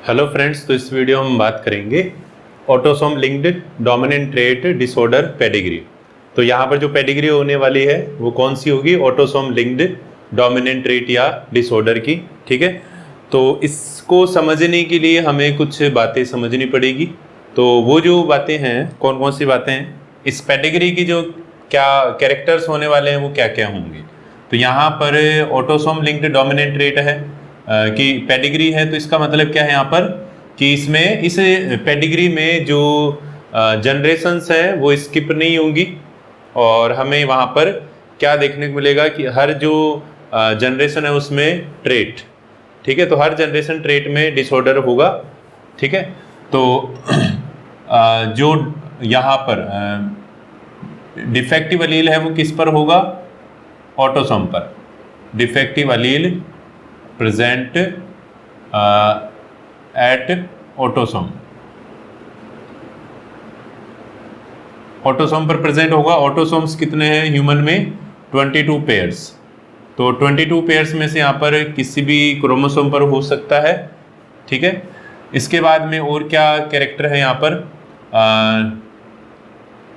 Hello friends, तो इस video में हम बात करेंगे autosome linked dominant trait disorder pedigree. तो यहाँ पर जो पेडिग्री होने वाली है वो कौन सी होगी? ऑटोसोम लिंक्ड डोमिनेंट ट्रेट या डिसऑर्डर की। ठीक है, तो इसको समझने के लिए हमें कुछ बातें समझनी पड़ेगी। तो वो जो बातें हैं, कौन कौन सी बातें हैं, इस पेडिग्री की जो क्या कैरेक्टर्स होने वाले हैं वो क्या क्या होंगे। तो यहाँ पर ऑटोसोम लिंक्ड डोमिनेंट ट्रेट है कि पेडिग्री है, तो इसका मतलब क्या है यहाँ पर कि इसमें इस पेडिग्री में जो जनरेशन्स हैं वो स्किप नहीं होंगी। और हमें वहाँ पर क्या देखने को मिलेगा कि हर जो जनरेशन है उसमें ट्रेट, ठीक है, तो हर जनरेशन ट्रेट में डिसऑर्डर होगा। ठीक है, तो जो यहाँ पर डिफेक्टिव अलील है वो किस पर होगा? ऑटोसोम पर। Defective allele present at autosome, autosome पर प्रेजेंट होगा। ऑटोसोम्स कितने हैं ह्यूमन में? 22 पेयर्स। तो 22 पेयर्स में से यहाँ पर किसी भी क्रोमोसोम पर हो सकता है। ठीक है, इसके बाद में और क्या कैरेक्टर है यहाँ पर?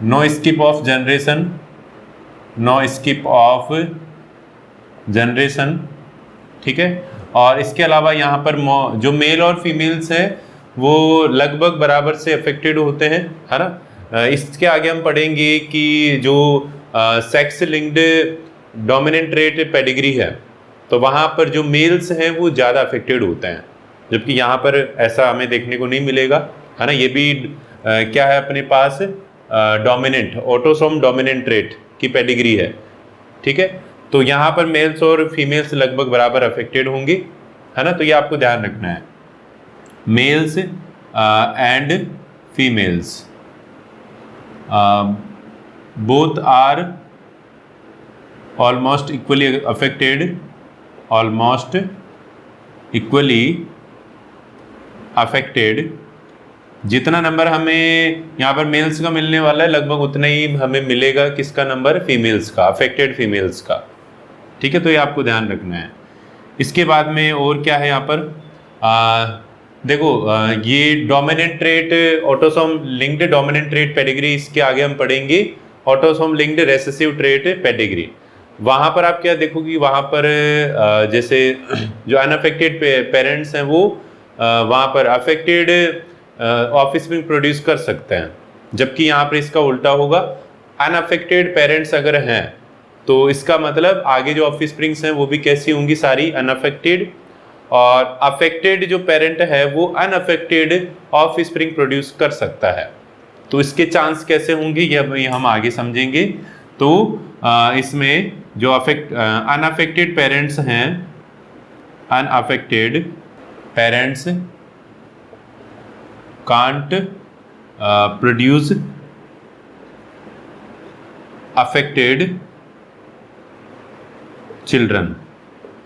No skip of generation, no skip of generation. ठीक है, और इसके अलावा यहाँ पर जो मेल और फीमेल्स हैं वो लगभग बराबर से अफेक्टेड होते हैं, है ना। इसके आगे हम पढ़ेंगे कि जो sex linked dominant trait pedigree है तो वहाँ पर जो मेल्स हैं वो ज़्यादा अफेक्टेड होते हैं, जबकि यहाँ पर ऐसा हमें देखने को नहीं मिलेगा, है ना। ये भी क्या है अपने पास? डोमिनेंट ऑटोसोम डोमिनेंट ट्रेट की पेडिग्री है। ठीक है, तो यहाँ पर मेल्स और फीमेल्स लगभग बराबर अफेक्टेड होंगी, है ना। तो ये आपको ध्यान रखना है, males and females both are almost equally affected, almost equally affected. जितना नंबर हमें यहाँ पर मेल्स का मिलने वाला है लगभग उतना ही हमें मिलेगा किसका नंबर? फीमेल्स का, अफेक्टेड फीमेल्स का। ठीक है, तो ये आपको ध्यान रखना है। इसके बाद में और क्या है यहाँ पर? देखो ये dominant trait autosome linked dominant trait pedigree, इसके आगे हम पढ़ेंगे autosome linked recessive trait pedigree. वहाँ पर आप क्या देखोगे? वहाँ पर जैसे जो अनअफेक्टेड पेरेंट्स हैं वो वहाँ पर अफेक्टेड ऑफस्प्रिंग प्रोड्यूस कर सकते हैं, जबकि यहाँ पर इसका उल्टा होगा। अनअफेक्टेड पेरेंट्स अगर हैं तो इसका मतलब आगे जो ऑफस्प्रिंग्स हैं वो भी कैसी होंगी? सारी अनअफेक्टेड। और अफेक्टेड जो पेरेंट है वो अनअफेक्टेड ऑफस्प्रिंग प्रोड्यूस कर सकता है। तो इसके चांस कैसे होंगे ये हम आगे समझेंगे। तो इसमें जो अनअफेक्टेड पेरेंट्स हैं, unaffected parents can't produce affected children.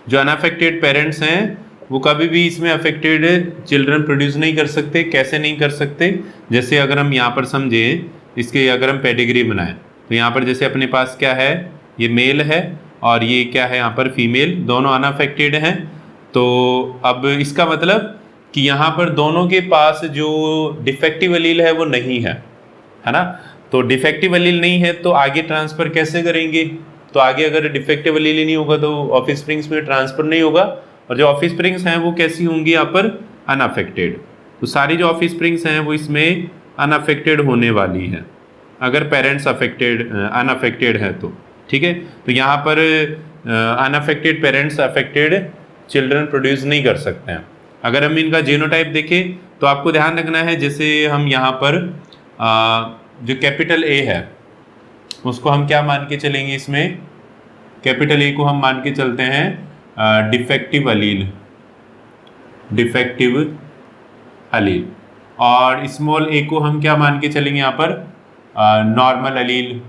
जो अनअफेक्टेड पेरेंट्स हैं वो कभी भी इसमें अफेक्टेड चिल्ड्रन प्रोड्यूस नहीं कर सकते। कैसे नहीं कर सकते? जैसे अगर हम यहाँ पर समझें, इसके अगर हम पेडिग्री बनाएं तो यहाँ पर जैसे अपने पास क्या है? ये मेल है और ये क्या है यहाँ पर? फीमेल। दोनों अनअफेक्टेड हैं। तो अब इसका मतलब कि यहाँ पर दोनों के पास जो डिफेक्टिव एलील है वो नहीं है ना। तो डिफेक्टिव एलील नहीं है तो आगे ट्रांसफ़र कैसे करेंगे? तो आगे अगर डिफेक्टिव एलील ही नहीं होगा तो ऑफस्प्रिंग्स में ट्रांसफर नहीं होगा। और जो ऑफस्प्रिंग्स हैं वो कैसी होंगी यहाँ पर? अनअफेक्टेड। तो सारी जो ऑफस्प्रिंग्स हैं वो इसमें अनअफेक्टेड होने वाली हैं अगर पेरेंट्स अनअफेक्टेड है तो। ठीक है, तो यहाँ पर unaffected parents affected children produce नहीं कर सकते हैं। अगर हम इनका जीनोटाइप देखें तो आपको ध्यान रखना है, जैसे हम यहाँ पर जो कैपिटल ए है उसको हम क्या मान के चलेंगे? इसमें कैपिटल ए को हम मान के चलते हैं डिफेक्टिव अलील, डिफेक्टिव अलील। और स्मॉल ए को हम क्या मान के चलेंगे यहाँ पर? Normal allele,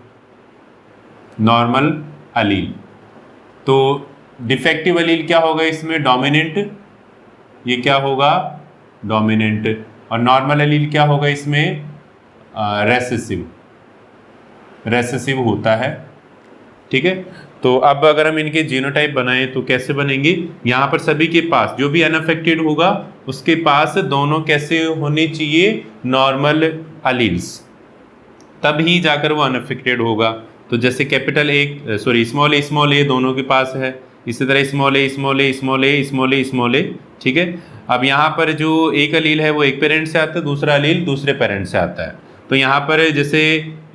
normal allele. तो डिफेक्टिव अलील क्या होगा इसमें? डोमिनेंट। ये क्या होगा? डोमिनेंट। और नॉर्मल अलील क्या होगा इसमें? रेसेसिव, रेसेसिव होता है। ठीक है, तो अब अगर हम इनके जीनोटाइप बनाएं तो कैसे बनेंगे, यहाँ पर सभी के पास जो भी अनअफेक्टेड होगा उसके पास दोनों कैसे होने चाहिए, नॉर्मल अलील्स, तब ही जाकर वो अनअफेक्टेड होगा। तो जैसे कैपिटल ए सॉरी स्मॉल ए दोनों के पास है, इसी तरह स्मॉल ए स्मॉल ए स्मॉल ए स्मॉल ए स्मॉल ए, ठीक है। अब यहाँ पर जो एक अलील है वो एक पेरेंट से आता है, दूसरा अलील दूसरे पेरेंट से आता है। तो यहाँ पर जैसे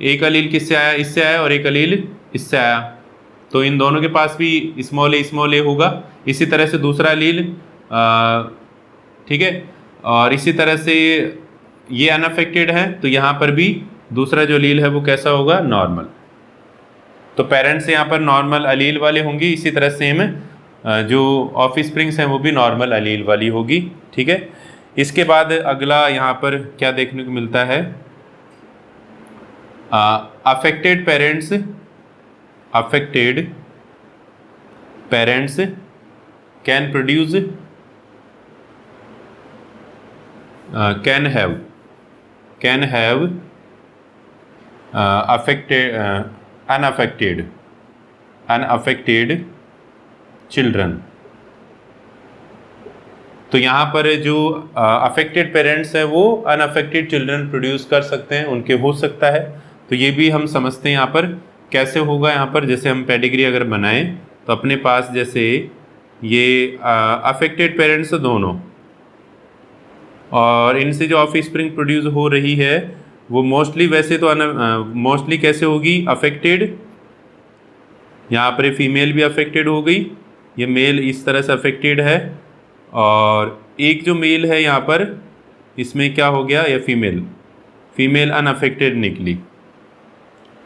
एक अलील किससे आया, इससे आया, और एक अलील इससे आया, तो इन दोनों के पास भी स्मॉल ए होगा। इसी तरह से दूसरा अलील, ठीक है, और इसी तरह से ये अनअफेक्टेड है तो यहाँ पर भी दूसरा जो अलील है वो कैसा होगा, नॉर्मल। तो पेरेंट्स यहाँ पर नॉर्मल अलील वाले होंगे, इसी तरह सेम जो ऑफ स्प्रिंग्स हैं वो भी नॉर्मल अलील वाली होगी, ठीक है। इसके बाद अगला यहाँ पर क्या देखने को मिलता है, affected parents can produce can have unaffected children. तो यहाँ पर जो अफेक्टेड पेरेंट्स हैं वो अनअफेक्टेड चिल्ड्रन प्रोड्यूस कर सकते हैं, उनके हो सकता है। तो ये भी हम समझते हैं यहाँ पर कैसे होगा। यहाँ पर जैसे हम पेडिग्री अगर बनाएं तो अपने पास जैसे ये अफेक्टेड पेरेंट्स दोनों, और इनसे जो ऑफ स्प्रिंग प्रोड्यूस हो रही है वो मोस्टली वैसे तो मोस्टली कैसे होगी, अफेक्टेड। यहाँ पर फीमेल भी अफेक्टेड हो गई, ये मेल इस तरह से अफेक्टेड है, और एक जो मेल है यहाँ पर इसमें क्या हो गया, ये फीमेल अनअफेक्टेड निकली।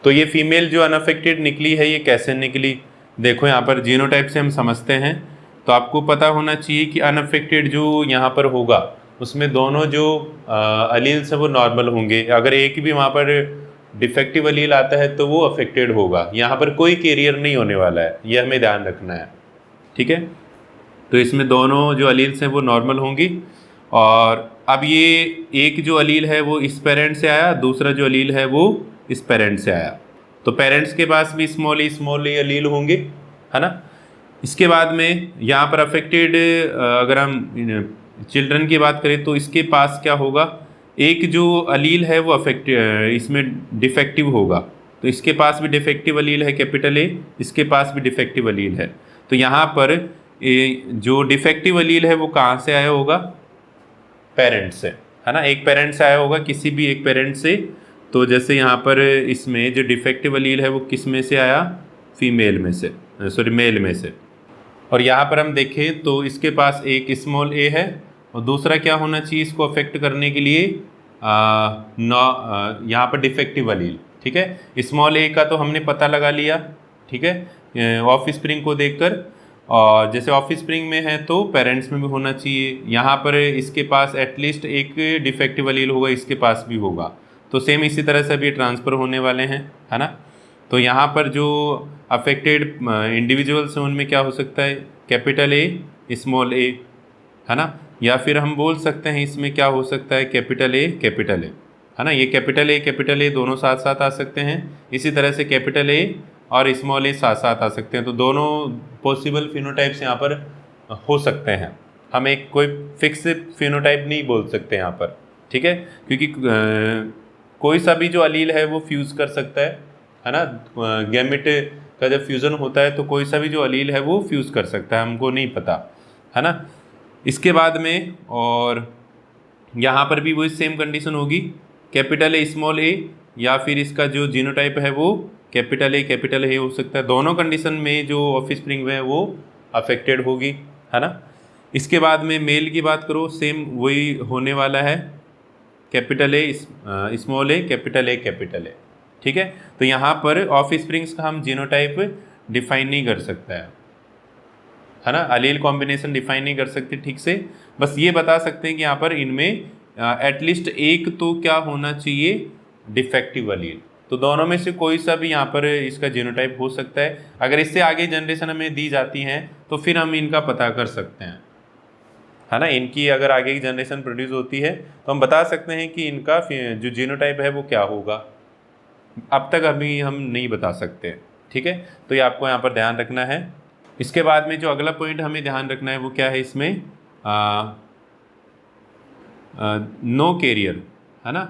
तो ये फीमेल जो अनअफेक्टेड निकली है ये कैसे निकली, देखो यहाँ पर जीनोटाइप से हम समझते हैं। तो आपको पता होना चाहिए कि अनअफेक्टेड जो यहाँ पर होगा उसमें दोनों जो अलील्स हैं वो नॉर्मल होंगे। अगर एक भी वहाँ पर डिफेक्टिव अलील आता है तो वो अफेक्टेड होगा, यहाँ पर कोई कैरियर नहीं होने वाला है, ये हमें ध्यान रखना है, ठीक है। तो इसमें दोनों जो अलील्स हैं वो नॉर्मल होंगी। और अब ये एक जो अलील है वो इस पेरेंट से आया, दूसरा जो अलील है वो इस पेरेंट से आया, तो पेरेंट्स के पास भी स्मॉल ए अलील होंगे, है ना। इसके बाद में यहाँ पर अफेक्टेड अगर हम चिल्ड्रन की बात करें तो इसके पास क्या होगा, एक जो अलील है वो इसमें डिफेक्टिव होगा, तो इसके पास भी डिफेक्टिव अलील है कैपिटल ए, इसके पास भी डिफेक्टिव अलील है। तो यहाँ पर जो डिफेक्टिव अलील है वो कहाँ से आया होगा, पेरेंट से, है ना। एक पेरेंट से आया होगा, किसी भी एक पेरेंट से। तो जैसे यहाँ पर इसमें जो डिफेक्टिव अलील है वो किस में से आया, फीमेल में से, सॉरी मेल में से। और यहाँ पर हम देखें तो इसके पास एक स्मॉल ए है, और दूसरा क्या होना चाहिए इसको अफेक्ट करने के लिए, यहाँ पर डिफेक्टिव अलील, ठीक है। स्मॉल ए का तो हमने पता लगा लिया, ठीक है, ऑफ स्प्रिंग को देखकर। और जैसे ऑफ स्प्रिंग में है तो पेरेंट्स में भी होना चाहिए, यहाँ पर इसके पास एटलीस्ट एक डिफेक्टिव अलील होगा, इसके पास भी होगा। तो सेम इसी तरह से अभी ट्रांसफ़र होने वाले हैं, है ना। तो यहाँ पर जो अफेक्टेड इंडिविजुअल्स हैं उनमें क्या हो सकता है, कैपिटल ए स्मॉल ए, है ना। या फिर हम बोल सकते हैं इसमें क्या हो सकता है, कैपिटल ए, है ना। ये कैपिटल ए दोनों साथ साथ आ सकते हैं, इसी तरह से कैपिटल ए और स्मॉल ए साथ साथ आ सकते हैं। तो दोनों पॉसिबल फिनोटाइप्स यहाँ पर हो सकते हैं, हम एक कोई फिक्स फिनोटाइप नहीं बोल सकते यहाँ पर, ठीक है, क्योंकि कोई सा भी जो अलील है वो फ्यूज़ कर सकता है ना। गैमेट का जब फ्यूज़न होता है तो कोई सा भी जो अलील है वो फ्यूज़ कर सकता है, हमको नहीं पता, है ना। इसके बाद में और यहाँ पर भी वही सेम कंडीशन होगी, कैपिटल ए स्मॉल ए, या फिर इसका जो जीनोटाइप है वो कैपिटल ए हो सकता है। दोनों कंडीशन में जो ऑफ स्प्रिंग में है वो अफेक्टेड होगी, है ना। इसके बाद में मेल की बात करो, सेम वही होने वाला है, capital A small A, capital A, ठीक है। तो यहाँ पर ऑफ स्प्रिंग्स का हम जीनोटाइप डिफाइन नहीं कर सकता है ना, अलील कॉम्बिनेशन डिफाइन नहीं कर सकते ठीक से। बस ये बता सकते हैं कि यहाँ पर इनमें एटलीस्ट एक तो क्या होना चाहिए, डिफेक्टिव अलील। तो दोनों में से कोई सा भी यहाँ पर इसका जीनोटाइप हो सकता है। अगर इससे आगे जनरेशन हमें दी जाती हैं तो फिर हम इनका पता कर सकते हैं, है ना। इनकी अगर आगे की जनरेशन प्रोड्यूस होती है तो हम बता सकते हैं कि इनका जो जीनोटाइप है वो क्या होगा। अब तक अभी हम नहीं बता सकते, ठीक है, तो ये आपको यहाँ पर ध्यान रखना है। इसके बाद में जो अगला पॉइंट हमें ध्यान रखना है वो क्या है, इसमें नो कैरियर है ना,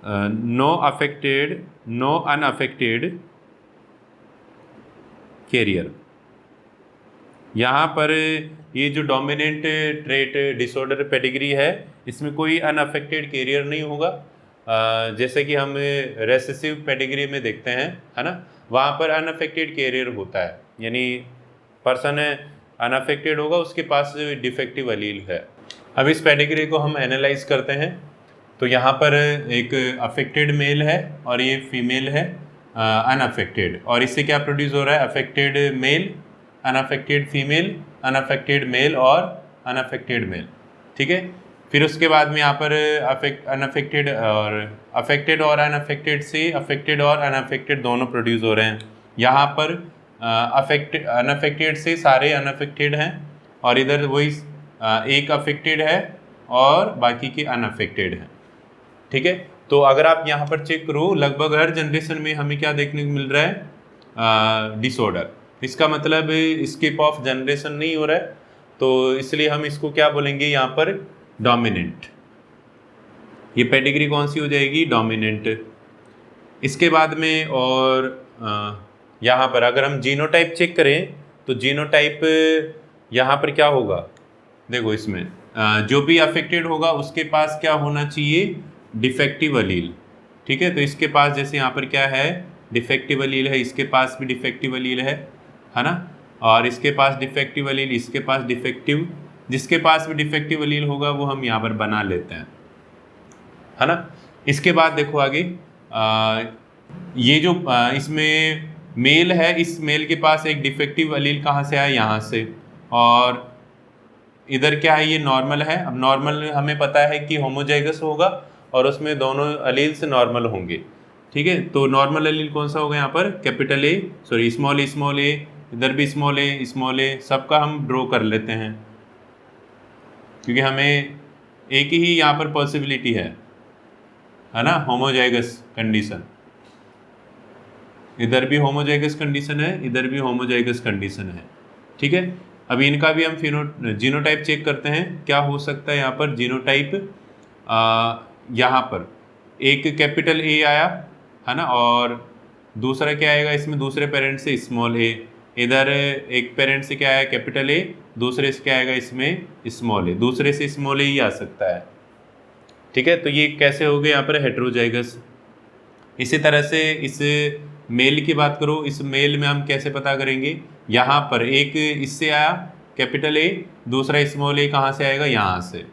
no affected, no unaffected carrier. यहाँ पर ये जो डोमिनेंट ट्रेट डिसऑर्डर पेडिग्री है, इसमें कोई अनअफेक्टेड कैरियर नहीं होगा। जैसे कि हम रेसेसिव पेडिग्री में देखते हैं है ना, वहाँ पर अनअफेक्टेड कैरियर होता है, यानी पर्सन अनअफेक्टेड होगा, उसके पास डिफेक्टिव अलील है। अब इस पेडिग्री को हम एनालाइज करते हैं। तो यहाँ पर एक अफेक्टेड मेल है और ये फीमेल है अनअफेक्टेड, और इससे क्या प्रोड्यूस हो रहा है, affected male, unaffected female, unaffected male और अनअफेक्टेड मेल। ठीक है, फिर उसके बाद में यहाँ पर अनअफेक्टेड और अनअफेक्टेड से अफेक्टेड और अनअफेक्टेड दोनों प्रोड्यूस हो रहे हैं। यहाँ पर अनअफेक्टेड से सारे अनअफेक्टेड हैं, और इधर वही एक अफेक्टेड है और बाकी के अनअफेक्टेड हैं। ठीक है, तो अगर आप यहाँ पर चेक करो, लगभग हर जनरेशन में हमें क्या देखने को मिल रहा है, डिसऑर्डर। इसका मतलब स्किप ऑफ जनरेशन नहीं हो रहा है, तो इसलिए हम इसको क्या बोलेंगे यहाँ पर, डोमिनेंट। ये पेडिग्री कौन सी हो जाएगी, डोमिनेंट। इसके बाद में और यहाँ पर अगर हम जीनोटाइप चेक करें तो जीनोटाइप यहाँ पर क्या होगा, देखो इसमें जो भी अफेक्टेड होगा उसके पास क्या होना चाहिए, डिफेक्टिव अलील। ठीक है, तो इसके पास जैसे यहाँ पर क्या है, डिफेक्टिव अलील है, इसके पास भी डिफेक्टिव अलील है ना, और इसके पास डिफेक्टिव अलील, इसके पास डिफेक्टिव, जिसके पास भी डिफेक्टिव अलील होगा वो हम यहाँ पर बना लेते हैं, है ना। इसके बाद देखो आगे, ये जो इसमें मेल है, इस मेल के पास एक डिफेक्टिव अलील कहाँ से आया, यहाँ से, और इधर क्या है, ये नॉर्मल है। अब नॉर्मल हमें पता है कि होमोजाइगस होगा और उसमें दोनों अलील से नॉर्मल होंगे। ठीक है, तो नॉर्मल अलील कौन सा होगा यहाँ पर, कैपिटल ए, सॉरी स्मॉल ए, इधर भी स्मॉल ए, सबका हम ड्रॉ कर लेते हैं, क्योंकि हमें एक ही यहाँ पर पॉसिबिलिटी है ना, होमोजाइगस कंडीशन। इधर भी होमोजाइगस कंडीशन है, इधर भी होमोजाइगस कंडीशन है। ठीक है, अभी इनका भी हम जीनोटाइप चेक करते हैं, क्या हो सकता है यहाँ पर जीनोटाइप। यहाँ पर एक कैपिटल ए आया है ना, और दूसरा क्या आएगा इसमें, दूसरे पेरेंट से स्मॉल ए, इधर एक पेरेंट से क्या आया, कैपिटल ए, दूसरे से क्या आएगा इसमें स्मॉल ए, दूसरे से स्मॉल ए ही आ सकता है। ठीक है, तो ये कैसे हो गए यहाँ पर, हेटेरोजाइगस। इसी तरह से इस मेल की बात करो, इस मेल में हम कैसे पता करेंगे, यहाँ पर एक इससे आया कैपिटल ए, दूसरा स्मॉल ए कहाँ से आएगा, यहाँ से।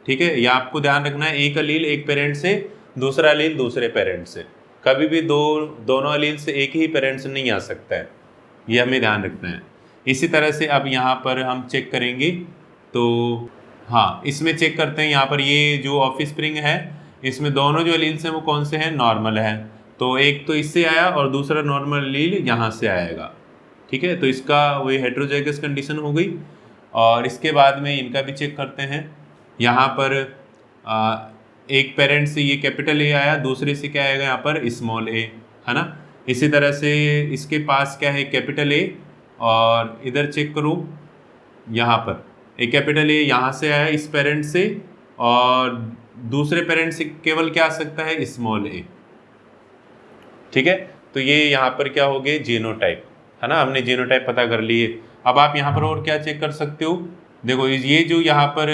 ठीक है, यह आपको ध्यान रखना है, एक अलील एक पेरेंट से, दूसरा अलील दूसरे पेरेंट से, कभी भी दोनों अलील से एक ही पेरेंट से नहीं आ सकता है, ये हमें ध्यान रखना है। इसी तरह से अब यहाँ पर हम चेक करेंगे, तो हाँ इसमें चेक करते हैं, यहाँ पर ये जो ऑफस्प्रिंग है इसमें दोनों जो अलील्स हैं वो कौन से हैं, नॉर्मल है, तो एक तो इससे आया और दूसरा नॉर्मल अलील यहाँ से आएगा। ठीक है, तो इसका वही हेटेरोजाइगस कंडीशन हो गई। और इसके बाद में इनका भी चेक करते हैं, यहाँ पर एक पेरेंट से ये कैपिटल ए आया, दूसरे से क्या आएगा यहाँ पर स्मॉल ए, है ना। इसी तरह से इसके पास क्या है, कैपिटल ए, और इधर चेक करो, यहाँ पर एक कैपिटल ए यहाँ से आया इस पेरेंट से, और दूसरे पेरेंट से केवल क्या आ सकता है, स्मॉल ए। ठीक है, तो ये यहाँ पर क्या हो गए, जीनोटाइप, है ना, हमने जीनोटाइप पता कर लिए। अब आप यहाँ पर और क्या चेक कर सकते हो, देखो ये जो यहाँ पर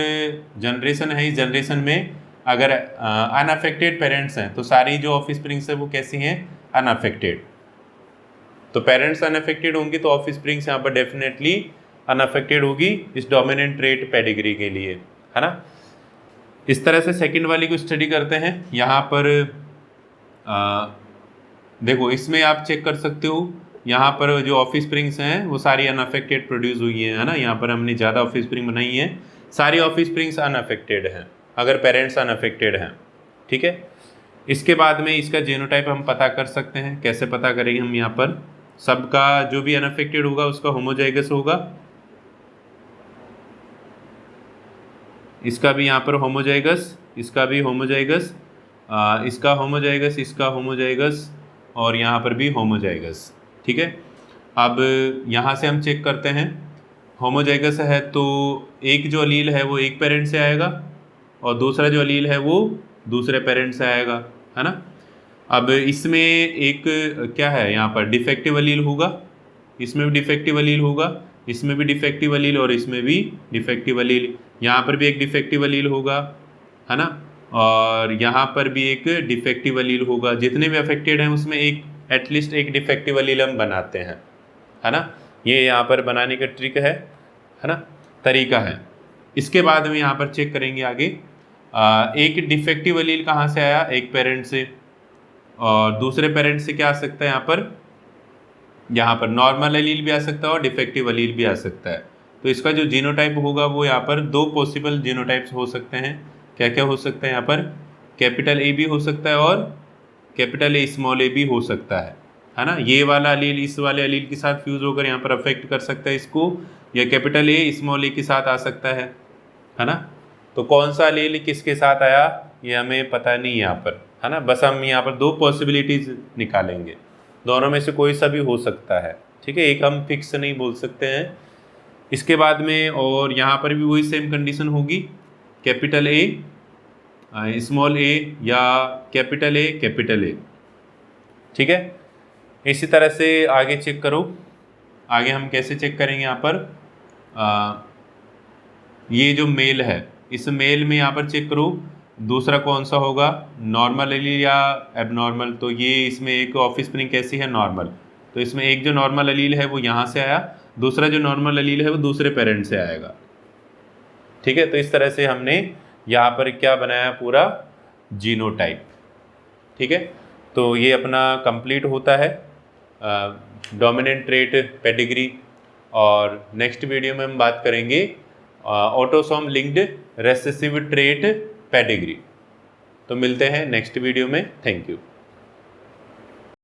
जनरेशन है, इस जनरेशन में अगर अनअफेक्टेड पेरेंट्स हैं तो सारी जो ऑफस्प्रिंग्स है वो कैसी हैं, अनअफेक्टेड। तो पेरेंट्स अनअफेक्टेड होंगे तो ऑफस्प्रिंग्स यहाँ पर डेफिनेटली अनअफेक्टेड होगी इस डोमिनेंट ट्रेट पेडिग्री के लिए, है ना। इस तरह से सेकंड वाली को स्टडी करते हैं। यहाँ पर देखो इसमें आप चेक कर सकते हो, यहाँ पर जो ऑफस्प्रिंग्स हैं वो सारी अनअफेक्टेड प्रोड्यूस हुई है ना, यहाँ पर हमने ज़्यादा ऑफस्प्रिंग बनाई है, सारी ऑफस्प्रिंग्स अनअफेक्टेड हैं अगर पेरेंट्स अनअफेक्टेड हैं। ठीक है, इसके बाद में इसका जीनोटाइप हम पता कर सकते हैं, कैसे पता करेंगे हम, यहाँ पर सबका जो भी अनअफेक्टेड होगा उसका होमोजाइगस होगा, इसका भी यहाँ पर होमोजाइगस, इसका भी होमोजाइगस, इसका होमोजाइगस, इसका होमोजाइगस, और यहाँ पर भी होमोजाइगस। ठीक है। अब यहाँ से हम चेक करते हैं, होमोजाइगस है तो एक जो अलील है वो एक पेरेंट से आएगा और दूसरा जो अलील है वो दूसरे पेरेंट से आएगा, है ना। अब इसमें एक क्या है, यहाँ पर डिफेक्टिव अलील होगा, इसमें भी डिफेक्टिव अलील होगा, इसमें भी डिफेक्टिव अलील और इसमें भी डिफेक्टिव अलील, यहाँ पर भी एक डिफेक्टिव अलील होगा, है ना, और यहाँ पर भी एक डिफेक्टिव अलील होगा। जितने भी अफेक्टेड हैं उसमें एक एटलीस्ट एक डिफेक्टिव अलील हम बनाते हैं, है ना। ये यहाँ पर बनाने का ट्रिक है ना, तरीका है। इसके बाद में यहाँ पर चेक करेंगे आगे, एक डिफेक्टिव अलील कहाँ से आया, एक पेरेंट से, और दूसरे पेरेंट से क्या आ सकता है, यहाँ पर नॉर्मल अलील भी आ सकता है और डिफेक्टिव अलील भी आ सकता है। तो इसका जो जीनोटाइप होगा वो यहाँ पर दो पॉसिबल जीनोटाइप्स हो सकते हैं। क्या क्या हो सकता है, यहाँ पर कैपिटल ए भी हो सकता है और कैपिटल ए स्मॉल ए भी हो सकता है ना। ये वाला अलील इस वाले अलील के साथ फ्यूज होकर यहाँ पर अफेक्ट कर सकता है इसको, या कैपिटल ए स्मॉल ए के साथ आ सकता है ना। तो कौन सा अलील किसके साथ आया ये हमें पता नहीं यहाँ पर, है ना। बस हम यहाँ पर दो पॉसिबिलिटीज निकालेंगे, दोनों में से कोई सा भी हो सकता है, ठीक है। एक हम फिक्स नहीं बोल सकते हैं। इसके बाद में और यहाँ पर भी वही सेम कंडीशन होगी, कैपिटल ए स्मॉल ए या कैपिटल ए, ठीक है। इसी तरह से आगे चेक करो, आगे हम कैसे चेक करेंगे यहाँ पर, ये जो मेल है इस मेल में यहाँ पर चेक करो दूसरा कौन सा होगा, नॉर्मल अलील या एबनॉर्मल। तो ये इसमें एक ऑफस्प्रिंग कैसी है, नॉर्मल। तो इसमें एक जो नॉर्मल अलील है वो यहाँ से आया, दूसरा जो नॉर्मल अलील है वो दूसरे पेरेंट से आएगा, ठीक है। तो इस तरह से हमने यहाँ पर क्या बनाया, पूरा जीनोटाइप, ठीक है। तो ये अपना कंप्लीट होता है डोमिनेंट ट्रेट पेडिग्री, और नेक्स्ट वीडियो में हम बात करेंगे autosome linked recessive trait pedigree. तो मिलते हैं नेक्स्ट वीडियो में, थैंक यू।